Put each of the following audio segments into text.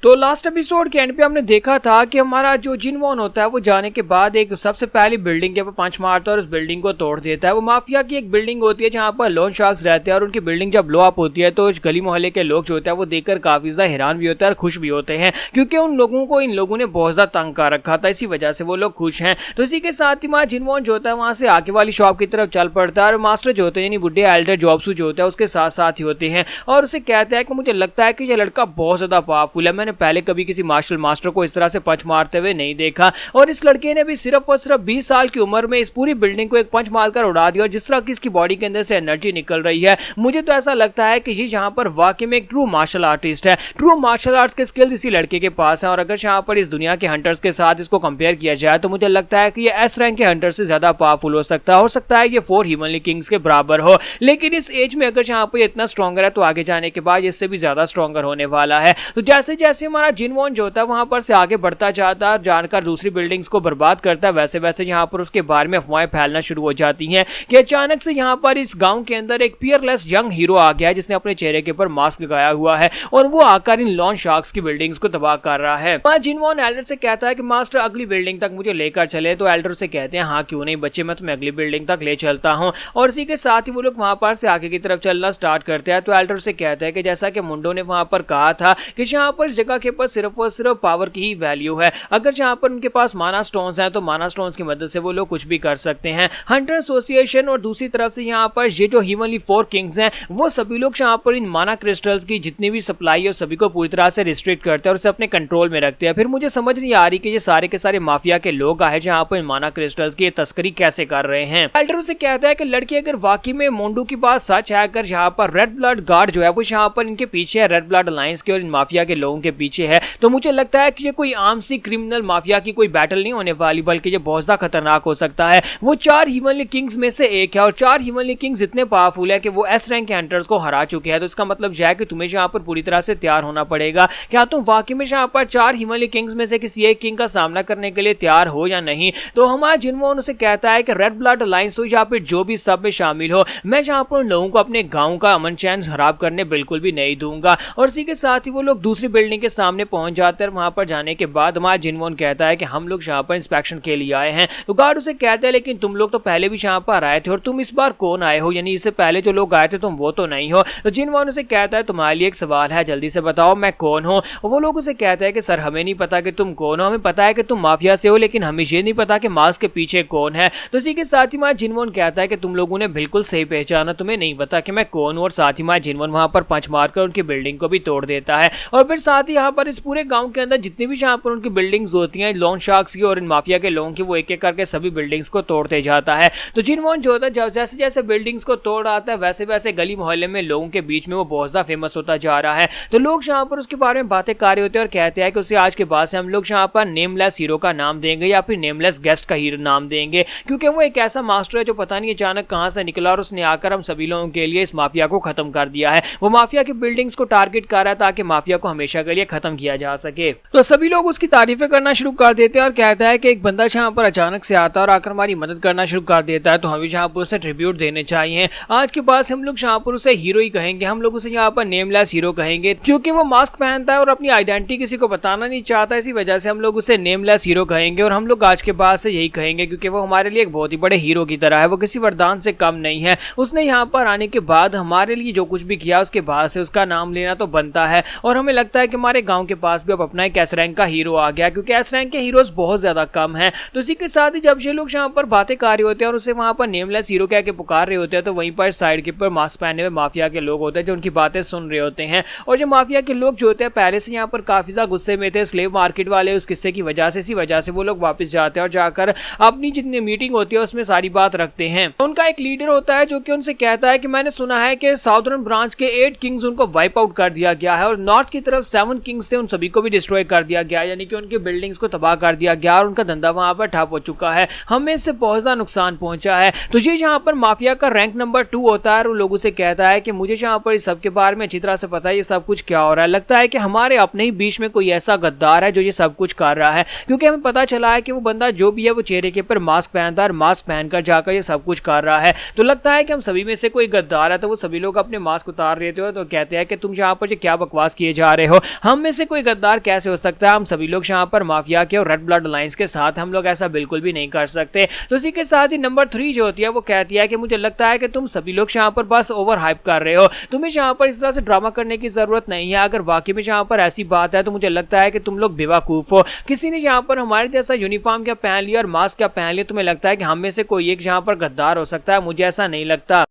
तो last episode के and पे हमने देखा था कि हमारा जो जिनवॉन होता है वो जाने के बाद एक सबसे पहली बिल्डिंग के ऊपर पंच मारता है और उस बिल्डिंग को तोड़ देता है। वो माफिया की एक बिल्डिंग होती है जहाँ पर लोन शार्क्स रहते हैं और उनकी बिल्डिंग जब ब्लो अप होती है तो गली मोहल्ले के लोग जो होते हैं वो देखकर काफी ज्यादा हैरान भी होते हैं और खुश भी होते हैं, क्योंकि उन लोगों को इन लोगों ने बहुत ज्यादा तंग कर रखा था, इसी वजह से वो लोग खुश हैं। तो इसी के साथ ही हमारा जिनवॉन जो होता है वहां से आगे वाली शॉप की तरफ चल पड़ता है और मास्टर जो होते हैं यानी बुड्ढे एल्डर जॉब्सू जो होता है उसके साथ साथ ही होते हैं और उसे कहता है कि मुझे लगता है कि ये लड़का बहुत ज्यादा पावरफुल है, मैंने पहले कभी किसी मार्शल मास्टर को इस तरह से पंच मारते हुए नहीं देखा और इस लड़के ने भी सिर्फ और सिर्फ 20 साल की उम्र में इस पूरी बिल्डिंग को एक पंच मारकर उड़ा दिया और जिस तरह की इसकी बॉडी के अंदर से एनर्जी निकल रही है मुझे तो ऐसा लगता है कि ये यहाँ पर वाकई में एक ट्रू मार्शल आर्टिस्ट है। ट्रू मार्शल आर्ट्स के स्किल्स इसी लड़के के पास है और अगर यहाँ पर इस दुनिया के हंटर्स के साथ इसको कंपेयर किया जाए तो मुझे लगता है कि ये एस रैंक के हंटर से ज्यादा पावरफुल हो सकता है ये 4 ह्यूमनली किंग्स के बराबर हो, लेकिन इस एज में अगर यहाँ पर इतना स्ट्रॉन्गर है तो आगे जाने के बाद इससे भी ज्यादा स्ट्रॉन्गर होने वाला है। तो जैसे जैसे हमारा जिनवॉन जो होता है वहां पर से आगे बढ़ता जाता है, जानकर दूसरी बिल्डिंग्स को बर्बाद करता है, वैसे वैसे यहाँ पर उसके बारे में अफवाहें फैलना शुरू हो जाती हैं कि अचानक से यहाँ पर इस गांव के अंदर एक फियरलेस यंग हीरो आ गया है जिसने अपने चेहरे के ऊपर मास्क लगाया हुआ है और वो आकर इन लॉन शार्क्स की बिल्डिंग्स को तबाह कर रहा है। जिनवॉन एल्डर से कहता है कि मास्टर अगली बिल्डिंग तक मुझे लेकर चले, तो एल्डर से कहते हैं हाँ क्यों नहीं बच्चे, मैं तुम्हें अगली बिल्डिंग तक ले चलता हूँ और इसी के साथ ही वो लोग वहां पर से आगे की तरफ चलना स्टार्ट करते हैं। तो एल्डर से कहता है कि जैसा कि मुंडो ने वहां पर कहा था कि यहाँ पर इस जगह के पास सिर्फ और सिर्फ पावर की ही वैल्यू है, अगर यहाँ पर उनके पास माना स्टोन्स हैं तो माना स्टोन्स की मदद से वो लोग कुछ भी कर सकते हैं। हंटर एसोसिएशन और दूसरी तरफ से यहाँ पर ये जो ह्यूमनली 4 किंग्स हैं वो सभी लोग यहाँ पर इन माना क्रिस्टल्स की जितनी भी सप्लाई है सभी को पूरी तरह से रिस्ट्रिक्ट करते हैं और उसे अपने कंट्रोल में रखते हैं। फिर मुझे समझ नहीं आ रही कि ये सारे के सारे माफिया के लोग आए जहाँ पर इन माना क्रिस्टल्स की तस्करी कैसे कर रहे हैं। एल्डर से कहता है कि लड़की अगर वाकई में मोंडू की बात सच है, अगर यहाँ पर रेड ब्लड गार्ड जो है वो यहाँ पर इनके पीछे है, रेड ब्लड अलायंस के और इन माफिया के लोगों के पीछे है, तो मुझे लगता है कि ये कोई आम सी क्रिमिनल माफिया की कोई बैटल नहीं होने वाली, बल्कि ये बहुत ज्यादा खतरनाक हो सकता है। वो 4 ह्यूमनली किंग्स में से एक है और 4 ह्यूमनली किंग्स इतने पावरफुल है कि वो एस रैंक के हंटर्स को हरा चुके हैं। तो इसका मतलब यह है कि तुम्हें यहाँ पर पूरी तरह से तैयार होना पड़ेगा। क्या तुम वाकई में यहाँ पर 4 ह्यूमनली किंग्स में से किसी एक किंग का सामना करने के लिए तैयार हो या नहीं? तो हमारा जिनवॉन उसे कहता है कि रेड ब्लड अलायंस हो या फिर जो भी सब में शामिल हो, मैं यहाँ पर उन लोगों को अपने गाँव का अमन चैन खराब करने बिल्कुल भी नहीं दूंगा। और इसी के साथ ही वो लोग दूसरी बिल्डिंग के सामने पहुंच जाते हैं। वहां पर जाने के बाद हमारा जिनवॉन कहता है कि हम लोग यहाँ पर इंस्पेक्शन के लिए आए हैं। तो गार्ड उसे कहते हैं लेकिन तुम लोग तो पहले भी यहाँ पर आए थे और तुम इस बार कौन आए हो, यानी इससे पहले जो लोग आए थे तुम वो तो नहीं हो। तो जिनवॉन उसे कहता है तुम्हारे लिए एक सवाल है, जल्दी से बताओ मैं कौन हूँ। वो लोग उसे कहते हैं कि सर हमें नहीं पता कि तुम कौन हो, हमें पता है कि तुम माफिया से हो लेकिन हमें ये नहीं पता कि मास्क के पीछे कौन है। तो इसी के साथ ही हमारा जिनवॉन कहता है कि तुम लोगों ने बिल्कुल सही पहचाना, तुम्हें नहीं पता कि मैं कौन हूँ। और साथ ही हमारा जिनवॉन वहां पर पंच मारकर उनकी बिल्डिंग को भी तोड़ देता है और फिर साथ ही यहाँ पर इस पूरे गांव के अंदर जितनी भी यहाँ पर उनकी बिल्डिंग्स होती हैं लॉन शार्क्स की और इन माफिया के लोगों की, वो एक एक करके सभी बिल्डिंग्स को तोड़ते जाता है। तो जिनवॉन जो होता है जैसे जैसे बिल्डिंग्स को तोड़ आता है वैसे वैसे गली मोहल्ले में लोगों के बीच में वो बहुत ज्यादा फेमस होता जा रहा है। तो लोग यहाँ पर उसके बारे में बातें कर रहे होते हैं और कहते हैं कि उसे आज के बाद से हम लोग यहाँ पर नेमलेस हीरो का नाम देंगे या फिर नेमलेस गेस्ट का हीरो नाम देंगे, क्योंकि वो एक ऐसा मास्टर है जो पता नहीं अचानक कहां से निकला और उसने आकर हम सभी लोगों के लिए इस माफिया को खत्म कर दिया है। वो माफिया की बिल्डिंग्स को टारगेट कर रहा है ताकि माफिया को हमेशा के लिए खत्म किया जा सके। तो सभी लोग उसकी तारीफें करना शुरू कर देते हैं और कहता है कि एक बंदा यहाँ पर अचानक से आता है और आकर हमारी मदद करना शुरू कर देता है, तो हमें यहाँ पर उसे ट्रिब्यूट देने चाहिए। आज के बाद हम लोग यहाँ पर उसे हीरो ही कहेंगे, हम लोग उसे यहाँ पर नेमलेस हीरो कहेंगे, क्योंकि वो मास्क पहनता है और अपनी आइडेंटिटी किसी को बताना नहीं चाहता, इसी वजह से हम लोग उसे नेमलेस हीरो कहेंगे। और हम लोग आज के बाद से यही कहेंगे क्योंकि वो हमारे लिए एक बहुत ही बड़े हीरो की तरह है, वो किसी वरदान से कम नहीं है। उसने यहाँ पर आने के बाद हमारे लिए जो कुछ भी किया उसके बाद से उसका नाम लेना तो बनता है। और हमें लगता है कि हमारे गांव के पास भी अब अपना एक एस रैंक का हीरो आ गया, क्योंकि एस रैंक के हीरोज बहुत ज्यादा कम हैं। तो इसी के साथ ही जब ये लोग यहाँ पर बातें कर रहे होते हैं और उसे वहां पर नेमलेस हीरो कह के पुकार रहे होते हैं, तो वहीं पर साइड के ऊपर मास्क पहने हुए माफिया के लोग होते हैं जो उनकी बातें सुन रहे होते हैं। और जो माफिया के लोग जो होते हैं पहले से यहाँ पर काफी ज्यादा गुस्से में थे स्लेव मार्केट वाले उस किस्से की वजह से, इसी वजह से वो लोग वापस जाते हैं और जाकर अपनी जितनी मीटिंग होती है उसमें सारी बात रखते हैं। उनका एक लीडर होता है जो कि उनसे कहता है कि मैंने सुना है कि साउदर्न ब्रांच के 8 किंग्स उनको वाइप आउट कर दिया गया है और नॉर्थ की तरफ 7 किंग्स थे, उन सभी को भी डिस्ट्रॉय कर दिया गया, यानी कि उनकी बिल्डिंग्स को तबाह कर दिया गया और उनका धंधा वहां पर ठप हो चुका है, हमें इससे बहुत ज्यादा नुकसान पहुंचा है। तो ये यहाँ पर माफिया का रैंक नंबर 2 होता है और लोगों से कहता है कि मुझे यहाँ पर इस सब के बारे में अच्छी तरह से पता है ये सब कुछ क्या हो रहा है, लगता है कि हमारे अपने ही बीच में कोई ऐसा गद्दार है जो ये सब कुछ कर रहा है, क्योंकि हमें पता चला है कि वो बंदा जो भी है वो चेहरे के ऊपर मास्क पहनता है और मास्क पहनकर जाकर ये सब कुछ कर रहा है। तो लगता है कि हम सभी में से कोई गद्दार है। तो वो सभी लोग अपने मास्क उतार रहे थे तो कहते हैं कि तुम यहाँ पर क्या बकवास किए जा रहे हो, हम में से कोई गद्दार कैसे हो सकता है, हम सभी लोग यहाँ पर माफिया के और रेड ब्लड अलायंस के साथ हम लोग ऐसा बिल्कुल भी नहीं कर सकते। तो इसी के साथ ही नंबर 3 जो होती है वो कहती है कि मुझे लगता है कि तुम सभी लोग यहाँ पर बस ओवर हाइप कर रहे हो, तुम्हें यहाँ पर इस तरह से ड्रामा करने की जरूरत नहीं है। अगर वाकई में यहाँ पर ऐसी बात है तो मुझे लगता है कि तुम लोग बेवकूफ हो। किसी ने यहाँ पर हमारे जैसा यूनिफॉर्म क्या पहन लिया और मास्क क्या पहन लिया, तुम्हें लगता है कि हम में से कोई एक यहाँ पर गद्दार हो सकता है? मुझे ऐसा नहीं लगता।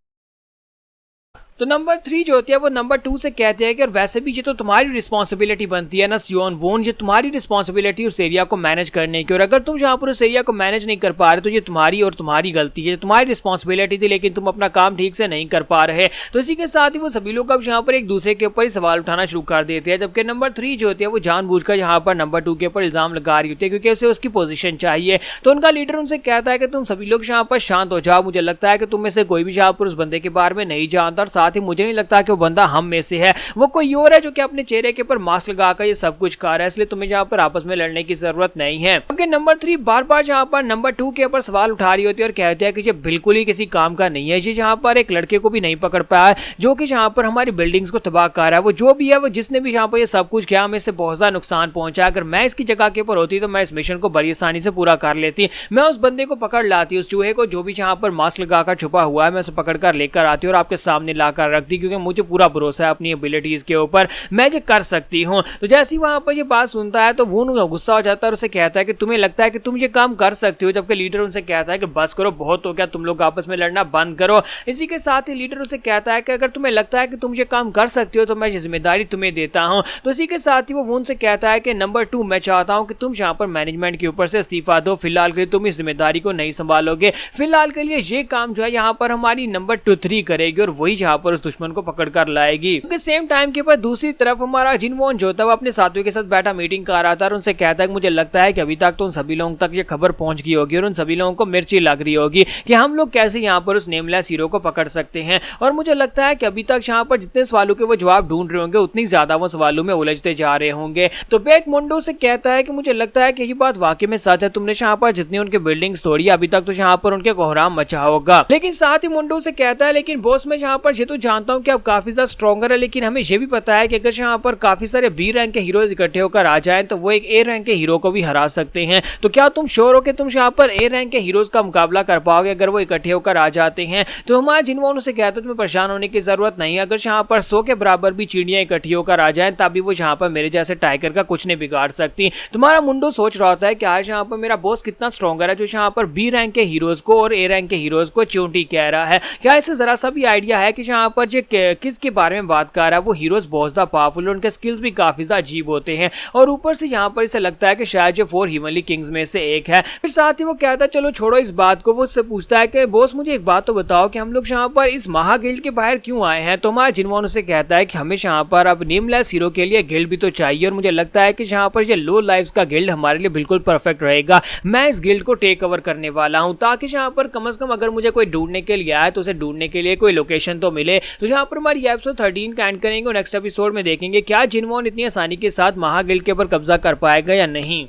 तो नंबर 3 जो होती है वो नंबर 2 से कहते हैं कि और वैसे भी ये तो तुम्हारी रिस्पॉन्सिबिलिटी बनती है ना सियोन वोन, ये तुम्हारी रिस्पॉन्सिबिलिटी उस एरिया को मैनेज करने की, और अगर तुम यहाँ पर उस एरिया को मैनेज नहीं कर पा रहे तो ये तुम्हारी और तुम्हारी गलती है। तुम्हारी रिस्पॉन्सिबिलिटी थी लेकिन तुम अपना काम ठीक से नहीं कर पा रहे। तो इसी के साथ ही वो सभी लोग अब यहाँ पर एक दूसरे के ऊपर ही सवाल उठाना शुरू कर देते हैं, जबकि नंबर 3 जो होती है वो जानबूझकर यहाँ पर नंबर 2 के ऊपर इल्जाम लगा रही होती है क्योंकि उसे उसकी पोजीशन चाहिए। तो उनका लीडर उनसे कहता है कि तुम सभी लोग यहाँ पर शांत हो जाओ, मुझे लगता है कि तुम में से कोई भी यहाँ पर उस बंदे के बारे में नहीं जानता, और साथ ही मुझे नहीं लगता कि वो बंदा हम में से है, वो कोई और है जो कि अपने चेहरे के ऊपर मास्क लगाकर ये सब कुछ कर रहा है। इसलिए तुम्हें यहाँ पर आपस में लड़ने की जरूरत नहीं है। क्योंकि नंबर 3 बार बार यहाँ पर नंबर 2 के ऊपर सवाल उठा रही होती है और कहती है कि ये बिल्कुल ही किसी काम का नहीं है, ये यहाँ पर एक लड़के को भी नहीं पकड़ पाया जो कि यहाँ पर हमारी बिल्डिंग्स को तबाह कर रहा है। वो जो भी है, वो जिसने भी यहाँ पर ये सब कुछ किया, हमें इससे बहुत ज्यादा नुकसान पहुंचा। अगर मैं इसकी जगह के ऊपर होती तो मैं इस मिशन को बड़ी आसानी से पूरा कर लेती। मैं उस बंदे को पकड़ लाती, उस चूहे को जो भी यहाँ पर मास्क लगाकर छुपा हुआ है, मैं उसे पकड़ कर लेकर आती और आपके सामने लाकर रखती, क्योंकि मुझे पूरा भरोसा है अपनी एबिलिटीज के ऊपर, मैं ये कर सकती हूँ। तो जैसे ही वहां पर ये बात सुनता है तो वो गुस्सा हो जाता है और उसे कहता है कि तुम्हें लगता है कि तुम ये काम कर सकती हो, जबकि लीडर उनसे कहता है कि बस करो, बहुत हो गया, तुम लोग आपस में लड़ना बंद करो। इसी के साथ ही लीडर उसे कहता है कि अगर तुम्हें लगता है कि तुम ये काम कर सकती हो तो मैं ये जिम्मेदारी तुम्हें देता हूँ। तो इसी के साथ ही वो उनसे कहता है कि नंबर 2 मैं चाहता हूँ कि तुम यहाँ पर मैनेजमेंट के ऊपर से इस्तीफा दो, फिलहाल के लिए तुम इस जिम्मेदारी को नहीं संभालोगे, फिलहाल के लिए ये काम जो है यहाँ पर हमारी नंबर 3 करेगी और वही यहाँ पर उस दुश्मन को पकड़ कर लाएगी। सेम टाइम के बाद दूसरी तरफ हमारा जिनवॉन जो था वो अपने साथियों के साथ बैठा मीटिंग कर रहा था और उनसे कहता है कि मुझे लगता है कि अभी तक तो उन सभी लोगों तक ये खबर पहुंच गई होगी और उन सभी लोगों को मिर्ची लग रही होगी कि हम लोग कैसे यहाँ पर उस नेमलेस हीरो को पकड़ सकते हैं। और मुझे लगता है कि अभी तक यहाँ पर जितने सवालों के वो जवाब ढूंढ रहे होंगे उतनी ज्यादा वो सवालों में उलझते जा रहे होंगे। तो बैक मुंडो से कहता है कि मुझे लगता है कि ये बात वाकई में सच है, तुमने यहाँ पर जितनी उनके बिल्डिंग्स तोड़ी अभी तक तो यहाँ पर उनके कोहराम मचा होगा। लेकिन साथ ही मुंडो से कहता है लेकिन बॉस मैं यहाँ पर ये तो जानता हूँ कि आप काफी ज्यादा स्ट्रॉन्गर है, लेकिन हमें ये भी पता है कि अगर यहाँ पर काफी सारे बी रैंक के हीरोज इकट्ठे होकर आ जाएं तो वो एक ए रैंक के हीरो को भी हरा सकते हैं। तो क्या तुम श्योर हो कि तुम यहाँ पर ए रैंक के हीरोज का मुकाबला कर पाओगे अगर वो इकट्ठे होकर आ जाते हैं? तो हमारा जिनवॉन उसे कहते हैं तुम्हें परेशान होने की जरूरत नहीं है, अगर यहाँ पर 100 के बराबर भी चिड़ियां इकट्ठी होकर आ जाएं तभी वो यहाँ पर मेरे जैसे टाइगर का कुछ नहीं बिगाड़ सकती। तुम्हारा मुंडो सोच रहा होता है कि आज यहाँ पर मेरा बॉस कितना स्ट्रॉन्गर है जो यहाँ पर बी रैंक के हीरोज को और ए रैंक के हीरोज को चूंटी कह रहा है। क्या इसे जरा सा भी आइडिया है कि यहाँ पर जो किसके बारे में बात कर रहा है? वो हीरोज बहुत ज्यादा पावरफुल, उनके स्किल्स भी काफी ज्यादा अजीब होते हैं और ऊपर से यहाँ पर इसे लगता है कि शायद ये 4 हेवनली किंग्स में से एक है। फिर साथ ही वो कहता है चलो छोड़ो इस बात को, वो उससे पूछता है कि बॉस मुझे एक बात तो बताओ कि हम लोग यहाँ पर इस महा गिल्ड के बाहर क्यों आए हैं? तो हमारा जिनवॉन उसे कहता है कि हमें यहाँ पर अब नेमलेस हीरो के लिए गिल्ड भी तो चाहिए और मुझे लगता है कि यहाँ पर ये लो लाइव्स का गिल्ड हमारे लिए बिल्कुल परफेक्ट रहेगा। मैं इस गिल्ड को टेक ओवर करने वाला हूँ ताकि यहाँ पर कम से कम अगर मुझे कोई ढूंढने के लिए आए तो उसे ढूंढने के लिए कोई लोकेशन तो मिले। तो यहाँ पर हमारी एपिसोड 13 का एंड करेंगे और नेक्स्ट एपिसोड में देखेंगे क्या जिनवॉन इतनी आसानी के साथ महा गिल्ड के ऊपर कब्जा कर पाएगा या नहीं।